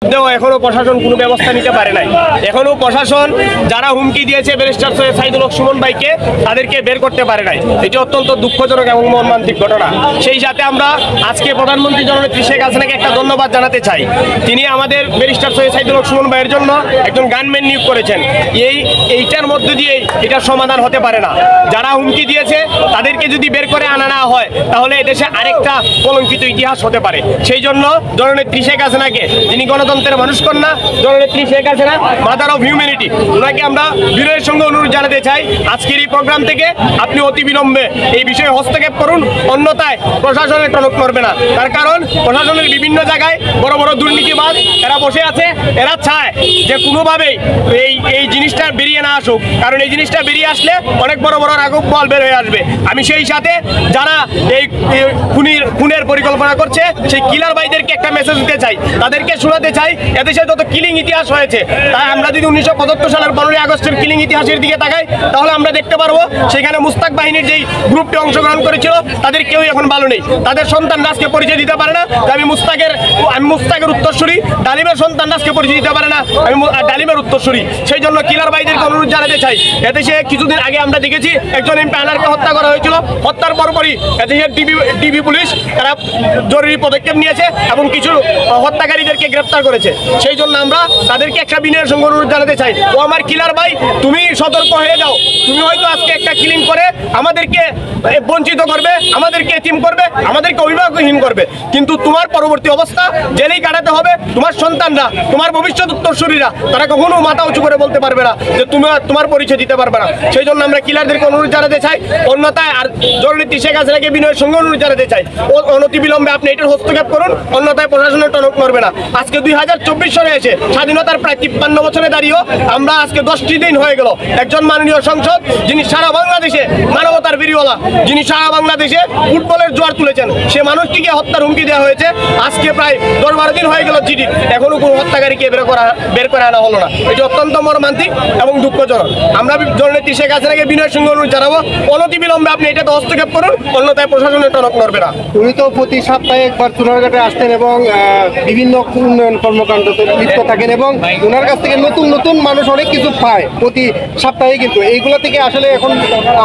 মধ্যেও এখনো প্রশাসন কোনো ব্যবস্থা নিতে পারে নাই। এখনো প্রশাসন যারা হুমকি দিয়েছে ব্যারিস্টার সৈয়দ সাইদুল হক সুমন ভাইকে তাদেরকে বের করতে পারে নাই। এটি অত্যন্ত দুঃখজনক এবং মর্মান্তিক ঘটনা। সেই সাথে আমরা আজকে প্রধানমন্ত্রী জননেত্রী শেখ হাসিনাকে একটা ধন্যবাদ জানাতে চাই। তিনি আমাদের ব্যারিস্টার সৈয়দ সাইদুল হক সুমন ভাইয়ের জন্য একজন গানম্যান নিয়োগ করেছেন। এইটার মধ্য দিয়ে এটার সমাধান হতে পারে না। যারা হুমকি দিয়েছে তাদেরকে যদি বের করে আনা না হয় তাহলে এদেশে আরেকটা কলঙ্কিত ইতিহাস হতে পারে। সেই জন্য জননেত্রী শেখ হাসিনাকে, যিনি গণতন্ত্রের মানুষ কন্যা, জননেত্রী Sheikh Hasina mother of humanity, ওনাকে আমরা বিনয়ের সঙ্গে অনুরোধ জানাতে চাই আজকের এই প্রোগ্রাম থেকে আপনি অতি বিলম্বে এই বিষয়ে হস্তক্ষেপ করুন, অন্যথায় প্রশাসনের টনক নড়বে না। তার কারণ প্রশাসনের বিভিন্ন জায়গায় বড় বড় দুর্নীতিবাজ এরা বসে আছে, এরা চায় যে কোনোভাবেই এই জিনিসটা বেরিয়ে না আসুক, কারণ এই জিনিসটা বেরিয়ে আসলে অনেক বড় বড় রাঘব বল বের হয়ে আসবে। আমি সেই সাথে যারা এই খুনের পরিকল্পনা করছে সেই কিলার ভাইদেরকে একটা মেসেজ দিতে চাই, তাদেরকে শোনাতে চাই এদেশে যত কিলিং ইতিহাস হয়েছে, তাই আমরা যদি 1975 সালের 15ই আগস্টের কিলিং ইতিহাসের দিকে তাকাই তাহলে আমরা দেখতে পারবো সেখানে মুস্তাক বাহিনীর যেই গ্রুপটি অংশগ্রহণ করেছিল তাদের কেউ এখন ভালো নেই। তাদের সন্তানরা আজকে পরিচয় দিতে পারে না যে আমি মুস্তাকের উত্তরসূরি, ডালিমের সন্তানরা আজকে পরিচয় দিতে পারে না আমি ডালিমের উত্তরসূরি। সেই জন্য কিলার ভাইদেরকে অনুরোধ জানাতে চাই, এদেশে কিছুদিন আগে আমরা দেখেছি একজন এমপি আনারকে হত্যা করা হয়েছিল। হত্যার পরপরই এদেশের ডিবি পুলিশ তারা জরুরি পদক্ষেপ নিয়েছে এবং কিছু হত্যাকারীদেরকে গ্রেপ্তার করেছে। সেই জন্য আমরা তাদেরকে একটা বিনয়ের সঙ্গে অনুরোধ জানাতে চাই, ও আমার কিলার ভাই, তুমি সতর্ক হয়ে যাও। তুমি হয়তো আজকে একটা কিলিং করে আমাদেরকে বঞ্চিত করবে, আমাদেরকে এতিম করবে, আমাদেরকে অভিভাবকহীন করবে, কিন্তু তোমার পরবর্তী অবস্থা জেলেই কাটাতে হবে। তোমার সন্তানরা, তোমার ভবিষ্যৎ উত্তরসূরিরা তারা কখনো মাথা উঁচু করে বলতে পারবে না যে তোমার পরিচয় দিতে পারবে না। সেই জন্য আমরা কিলারদেরকে অনুরোধ জানাতে চাই, অন্যথায় আর জননেত্রী শেখ হাসিনাকে বিনয়ের সঙ্গে অনুরোধ জানাতে চাই অনতি বিলম্বে আপনি এটার হস্তক্ষেপ করুন, অন্যথায় প্রশাসনের টনক নড়বে না। আজকে 2024 সালে এসে স্বাধীনতার প্রায় 53 বছরে দাঁড়িয়েও আমরা আজকে 10টি দিন হয়ে গেল একজন মাননীয় সংসদ, যিনি সারা বাংলাদেশে মানবতার বিরিওয়ালা, যিনি সারা বাংলাদেশে ফুটবলের জোয়ার তুলেছেন, সে মানুষটিকে হত্যার হুমকি দেওয়া হয়েছে। আজকে প্রায় 10-12 দিন হয়ে গেল চিঠি, এখনো কোনো হত্যাকারীকে বের করে আনা হলো না। এটি অত্যন্ত মর্মান্তিক এবং দুঃখজনক। আমরা জননেত্রী শেখ হাসিনাকে বিনয়ের সঙ্গে অনুরোধ জানাবো অনতি বিলম্বে আপনি এটাতে হস্তক্ষেপ করুন, অন্যথায় প্রশাসনের টনক নড়বে না। উনি তো প্রতি সপ্তাহে একবার চুনারঘাটে আসতেন এবং বিভিন্ন উন্নয়ন কর্মকাণ্ডতে লিপ্ত থাকেন এবং ওনার কাছ থেকে নতুন নতুন মানুষ অনেক কিছু পায় প্রতি সপ্তাহে, কিন্তু এইগুলো থেকে আসলে এখন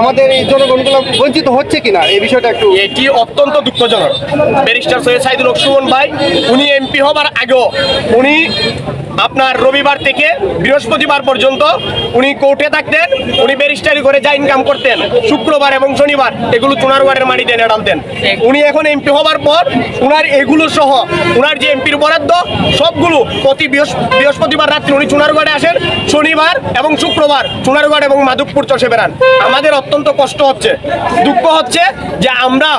আমাদের এই জনগণগুলো বঞ্চিত হচ্ছে কিনা এই বিষয়টা একটু। এটি অত্যন্ত দুঃখজনক। ব্যারিস্টার সৈয়দ সাইদুল হক সুমন ভাই উনি এমপি হবার আগেও উনি আপনার রবিবার থেকে বৃহস্পতিবার পর্যন্ত উনি কোর্টে থাকতেন, উনি ব্যারিস্টারি করে যা ইনকাম করতেন শুক্রবার এবং শনিবার এগুলো চুনারগড়ের মাটিতে এনে ডালতেন। উনি এখন এমপি হবার পর উনার এগুলো সহ উনার যে এমপির বরাদ্দ সবগুলো প্রতি বৃহস্পতিবার রাত্রে উনি চুনারগড়ে আসেন, শনিবার এবং শুক্রবার চুনারগড় এবং মাধবপুর চষে বেড়ান। আমাদের অত্যন্ত কষ্ট হচ্ছে, দুঃখ হচ্ছে যে আমরা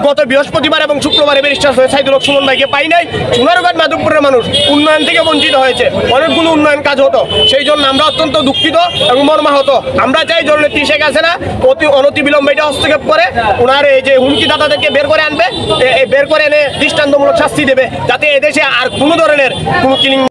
গত বৃহস্পতিবার এবং শুক্রবারে ব্যারিস্টার সৈয়দ সাইদুল হক সুমন ভাইকে পাই নাই। চুনারগড় মাধবপুরের মানুষ উন্নয়ন থেকে বঞ্চিত হয়েছে, অনেকগুলো উন্নয়ন কাজ হতো। সেই জন্য আমরা অত্যন্ত দুঃখিত এবং মর্মাহত। আমরা চাই জননেত্রী শেখ হাসিনা অনতি বিলম্বে এটা হস্তক্ষেপ করে ওনার এই যে হুমকি দাতাদেরকে বের করে আনবে, বের করে এনে দৃষ্টান্তমূলক শাস্তি দেবে, যাতে এদেশে আর কোনো ধরনের কোনো কিলিং